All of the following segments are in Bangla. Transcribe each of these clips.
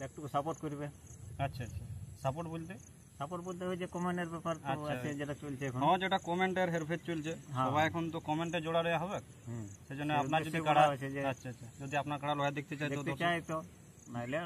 একটু সাপোর্ট করবে। আচ্ছা আচ্ছা, সাপোর্ট বলতে ওই যে কমেন্টের ব্যাপার তো আছে, যেটা চলছে এখন। হ্যাঁ, যেটা কমেন্টের হেরফের চলছে, সবাই এখন তো কমেন্টে জোড়া দেওয়া হবে। সেই জন্য আপনার যদি কাড়া আছে, আচ্ছা আচ্ছা, যদি আপনার কাড়া লড়াই দেখতে চাই তো নাইলে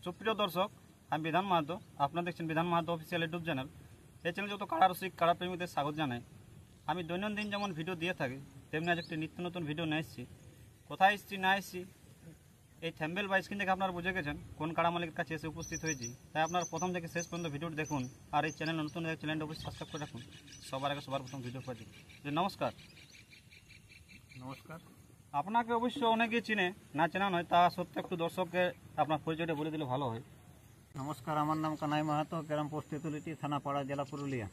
সুপ্রিয় দর্শক, আমি বিধান মাহাতো। আপনারা দেখছেন বিধান মাহাতো অফিসিয়াল ইউটিউব চ্যানেল। এই চ্যানেল যত কাড়া রসিক কাড়া প্রেমীদের স্বাগত জানাই। আমি দৈনন্দিন যেমন ভিডিও দিয়ে থাকি, তেমনি আজ একটি নিত্য নতুন ভিডিও নিয়ে এসেছি। কোথায় এসেছি না এসেছি এই থ্যাম্বেল বা স্ক্রিন থেকে আপনারা বুঝে গেছেন কোন কাড়া মালিকের কাছে এসে উপস্থিত হয়েছি। তাই আপনারা প্রথম থেকে শেষ পর্যন্ত ভিডিওটি দেখুন। আর এই চ্যানেল নতুন চ্যানেলটা অবশ্যই সাবস্ক্রাইব করে রাখুন, সবার আগে সবার প্রথম ভিডিও পাচ্ছি। নমস্কার। নমস্কার। আপনাকে অবশ্য অনেকেই চিনে, না চেনা নয়, তা সত্ত্বেও একটু দর্শককে আপনার পরিচয়টা বলে দিলে ভালো হয়। নমস্কার, আমার নাম কানাই মাহাতো, গ্রাম পোস্ট তেতুলিটি, থানা পাড়া, জেলা পুরুলিয়া।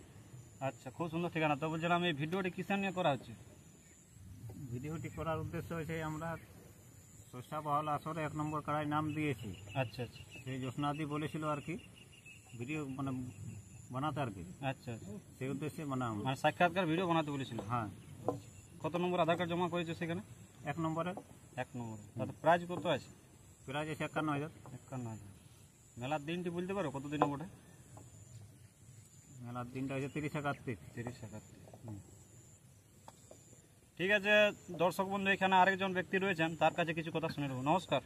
আচ্ছা, খুব সুন্দর ঠিকানা। তো বলছিলাম এই ভিডিওটি কিসের নিয়ে করা হচ্ছে? ভিডিওটি করার উদ্দেশ্য হচ্ছে আমরা সরষা বহাল আসরে 1 নম্বর কাড়ায় নাম দিয়েছি। আচ্ছা আচ্ছা, সেই জ্যোৎস্নাদি বলেছিল আর কি ভিডিও মানে বানাতে আর কি। আচ্ছা আচ্ছা, সেই উদ্দেশ্যে মানে সাক্ষাৎকার ভিডিও বানাতে বলেছিল। হ্যাঁ। কত নম্বর আধার কার্ড জমা করেছে সেখানে? 1 নম্বরে। 1 নম্বরে। তাতে প্রাইজ কত আছে? প্রাইজ আছে 51,000। 51,000। মেলার দিনটি বলতে পারো কত দিনে বটে? মেলার দিনটা হচ্ছে 30/31। 30/31। ঠিক আছে দর্শক বন্ধু, এখানে আরেকজন ব্যক্তি রয়েছেন, তার কাছে কিছু কথা শুনে নেব। নমস্কার।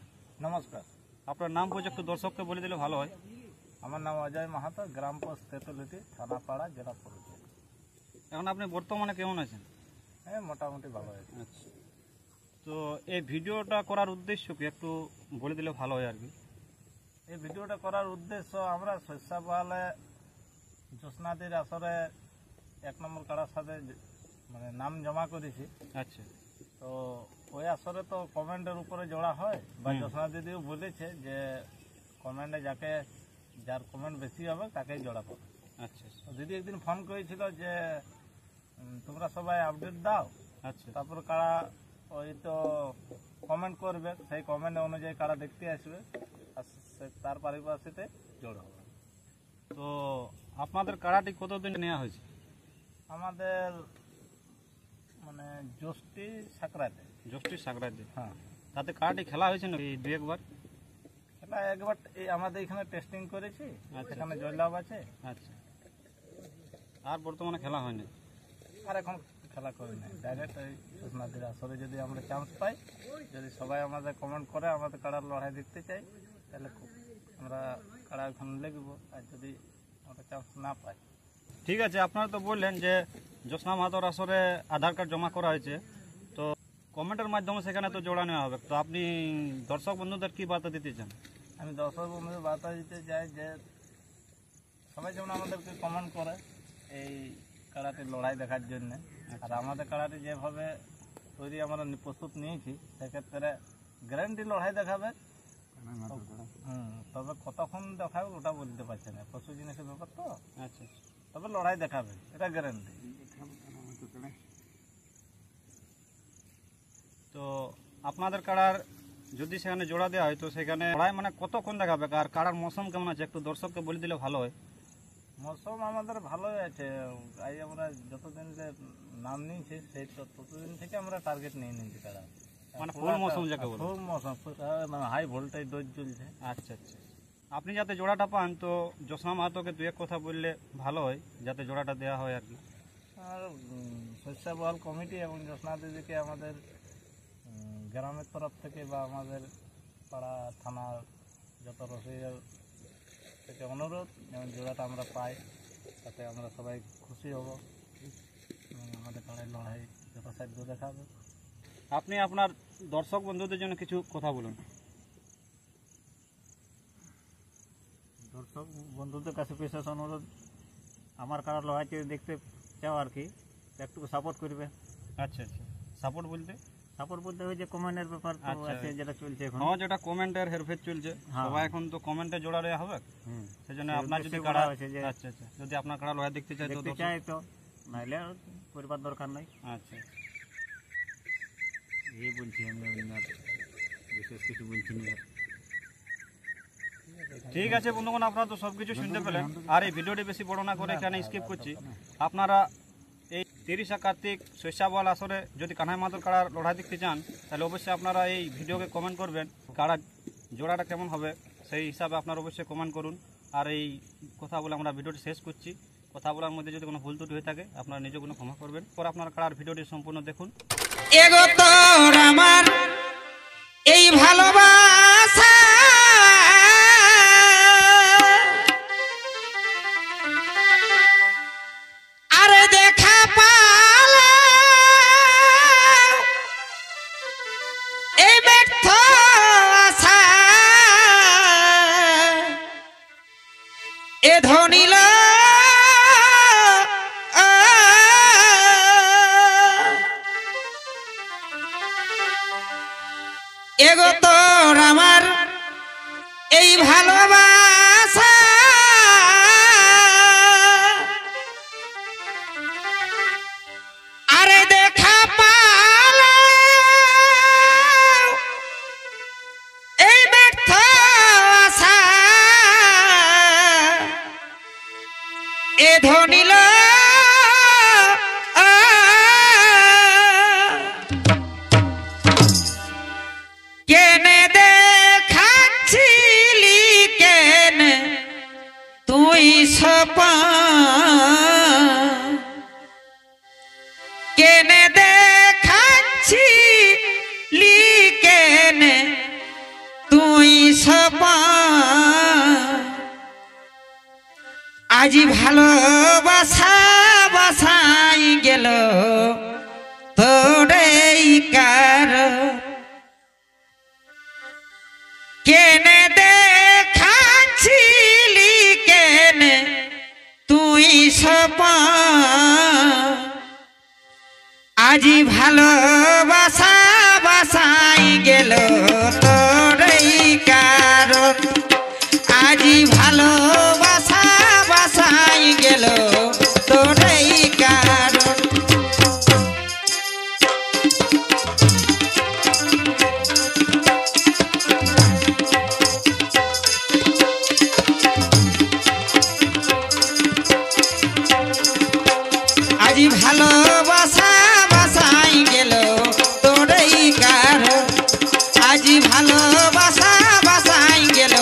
নমস্কার। আপনার নাম পরিচয় একটু দর্শককে বলে দিলে ভালো হয়। আমার নাম অজয় মাহাতো, গ্রাম পোস্ট তেতুলিটি, থানা পাড়া, জেলা পুরুলিয়া। এখন আপনি বর্তমানে কেমন আছেন? হ্যাঁ, মোটামুটি ভালো আছে। আচ্ছা, তো এই ভিডিওটা করার উদ্দেশ্য কি একটু বলে দিলে ভালো হয় আর কি। এই ভিডিওটা করার উদ্দেশ্য, আমরা শস্যা বহালে জ্যোৎস্নাদির আসরে 1 নম্বর কাড়ার সাথে মানে নাম জমা করেছি। আচ্ছা, তো ওই আসরে তো কমেন্টের উপরে জোড়া হয়, বা জ্যোৎস্না দিদিও বলেছে যে কমেন্টে যার কমেন্ট বেশি হবে তাকেই জোড়া পাবে। আচ্ছা, দিদি একদিন ফোন করেছিল যে তোমরা সবাই আপডেট দাও। আচ্ছা, তারপর কারা ওই তো কমেন্ট করবে, সেই কমেন্ট অনুযায়ী কারা দেখতে আসবে, আর তার পারিপার্শ্বিতে জোড়া হবে। তো আপনাদের কাড়াটি কতদিন নেওয়া হয়েছে? আমাদের মানে জ্যৈষ্ঠী সাঁকরাতে। হ্যাঁ। তাতে কাড়াটি খেলা হয়েছে না 2-1 এটা একবার এই আমাদের এখানে টেস্টিং করেছি, সেখানে জয়লাভ আছে। আচ্ছা, আর বর্তমানে খেলা হয়নি? আর এখন খেলা করি না, ডাইরেক্ট ওই জ্যোৎস্নাদির আসরে যদি আমরা চান্স পাই, যদি সবাই আমাদের কমেন্ট করে আমাদের কাড়ার লড়াই দেখতে চাই, তাহলে আমরা কাড়া ওখানে লিখবো। আর যদি আমরা চান্স না পাই, ঠিক আছে। আপনারা তো বললেন যে জ্যোৎস্না মাহাতোর আসরে আধার কার্ড জমা করা হয়েছে, তো কমেন্টের মাধ্যমে সেখানে তো জোড়া নেওয়া হবে। তো আপনি দর্শক বন্ধুদের কি বার্তা দিতে চান? আমি দর্শক বন্ধুদের বার্তা দিতে চাই যে সবাই যেমন আমাদেরকে কমেন্ট করে এই কাড়াটির লড়াই দেখার জন্য। আর আমাদের কাড়াটি যেভাবে তৈরি আমরা প্রস্তুত নিয়েছি, সেক্ষেত্রে গ্যারান্টি লড়াই দেখাবে। তবে কতক্ষণ দেখাবে ওটা বলতে পারছি না, পশু জিনিসের ব্যাপার তো। আচ্ছা, তবে লড়াই দেখাবে, এটা গ্যারান্টি। তো আপনাদের কাড়ার যদি সেখানে জোড়া দেওয়া হয়, তো সেখানে লড়াই মানে কতক্ষণ দেখাবে, আর কাড়ার মৌসুম কেমন আছে একটু দর্শককে বলে দিলে ভালো হয়। মৌসুম আমাদের ভালোই আছে। এই আমরা যতদিন যে নাম নিয়েছি সেই ততদিন থেকে আমরা টার্গেট নিয়ে নিয়েছি কাড়া, মানে ফুল মৌসুম যাকে বলে। ফুল মৌসুম, মানে হাই ভোল্টেজ ডোজ চলছে। আচ্ছা আচ্ছা, আপনি যাতে জোড়াটা পান, তো জ্যোৎস্না মাহাতোকে 2-1 কথা বললে ভালো হয়, যাতে জোড়াটা দেওয়া হয় আর কি। আর শস্যা বহাল কমিটি এবং জ্যোৎস্না দিদিকে আমাদের গ্রামের তরফ থেকে বা আমাদের পাড়া থানার যত রসিকের থেকে অনুরোধ, যেমন জোড়াটা আমরা পাই, তাতে আমরা সবাই খুশি হব এবং আমাদের পাড়ায় লড়াই যথাসাধ্য দেখাবে। আপনি আপনার দর্শক বন্ধুদের জন্য কিছু কথা বলুন। দর্শক বন্ধুদের কাছে বিশেষ অনুরোধ, আমার কারা লড়াইটি দেখতে চাও আর কি, একটু সাপোর্ট করবে। আচ্ছা আচ্ছা, সাপোর্ট বলতে? সাপোর্ট বলতে ওই যে কমেন্টের ব্যাপার তো আচ্ছা। আছে যেটা চলছে এখন। হ্যাঁ, যেটা কমেন্টের হেরফের চলছে, হ্যাঁ। সবাই এখন তো কমেন্টে জোড়া দেওয়া হবে, সেজন্য সেই আপনার যদি উদ্দেশ্যে কাড়া বলা হয়েছে যে আচ্ছা আচ্ছা, যদি আপনার কাড়া লড়াই দেখতে চাই তো দেখতে দর্শক- চাই তো, নাইলে আর পরিবার দরকার নাই। আচ্ছা এই বলছি আমি, আর বিশেষ কিছু বলছি না। ঠিক আছে বন্ধুগণ, আপনারা তো সব কিছু শুনতে পেলেন। আর এই ভিডিওটি বেশি বড় না করে এখানে স্কিপ করছি। আপনারা এই 30 কার্তিক শস্যাবল আসরে যদি কানাই মাদুর কাড়ার লড়াই দেখতে চান, তাহলে অবশ্যই আপনারা এই ভিডিওকে কমেন্ট করবেন। কাড়া জোড়াটা কেমন হবে সেই হিসাবে আপনারা অবশ্যই কমেন্ট করুন। আর এই কথা বলে আমরা ভিডিওটি শেষ করছি। কথা বলার মধ্যে যদি কোনো ভুল ত্রুটি হয়ে থাকে আপনারা নিজে কোনো ক্ষমা করবেন। পর আপনার কাড়ার ভিডিওটি সম্পূর্ণ দেখুন। এগো তোর আমার এই ভালোবাসা, আরে দেখা পালে এই ব্যর্থ আশা, এ ধনিল এগো তোর আমার এই ভালোবাসা, আরে দেখা পালে এই ব্যর্থ আশা, এ ধনিল কেনে দেখাচ্ছিলি কেন তুই সপন, কেনে দেখাচ্ছিলি কেন তুই সপন, আজি ভালোবাসা বাসাই গেল তোরেই কারণ, কেনে দেখাচ্ছিলি কেন তুই সপন, আজি ভালোবাসা বাসাই গেল তোরই কারণ, আজি ভালোবাসা বাসাই গেল তোরই কারণ। আজি ভালোবাসা বাসাই গেল তোরই কারণ, আজি ভালোবাসা বাসাই গেল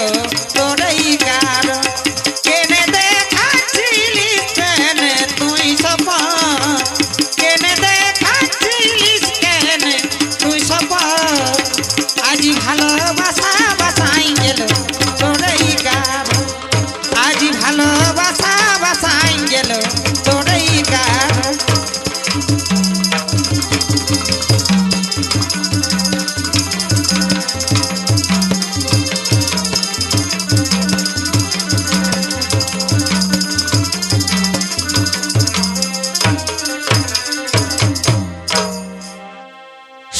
তোরই কারণ, কেনে দেখাচ্ছিলিস কেন তুই সপন, কেনে দেখাচ্ছিলিস কেন তুই সপন, আজি ভালোবাসা বাসাই গেল তোরই কারণ, আজি ভালোবাসা বাসাই গেল তোরই কারণ।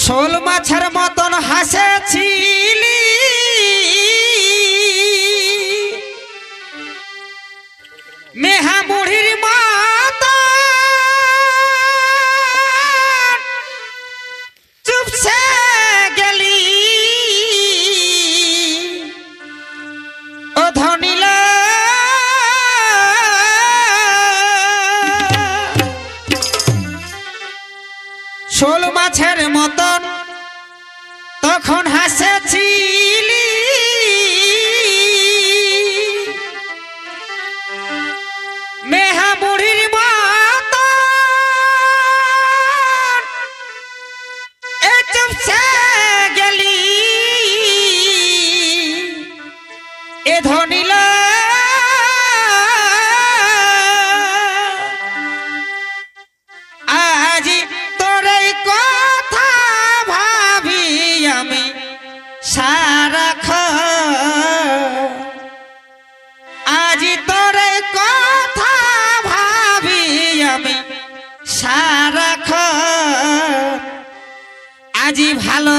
শোল মাছের মতন হাসেছিলি, মেহা মুড়ির মতন চুপসে গেলি, ও ধনিল শোল মাছের মতন তখন হাসেছিলি, মেহা বুড়ির মতন এ চুপসে গেলি, এ ধনিল আজি তোর এই কথা ভাবি আমি সারা ভালো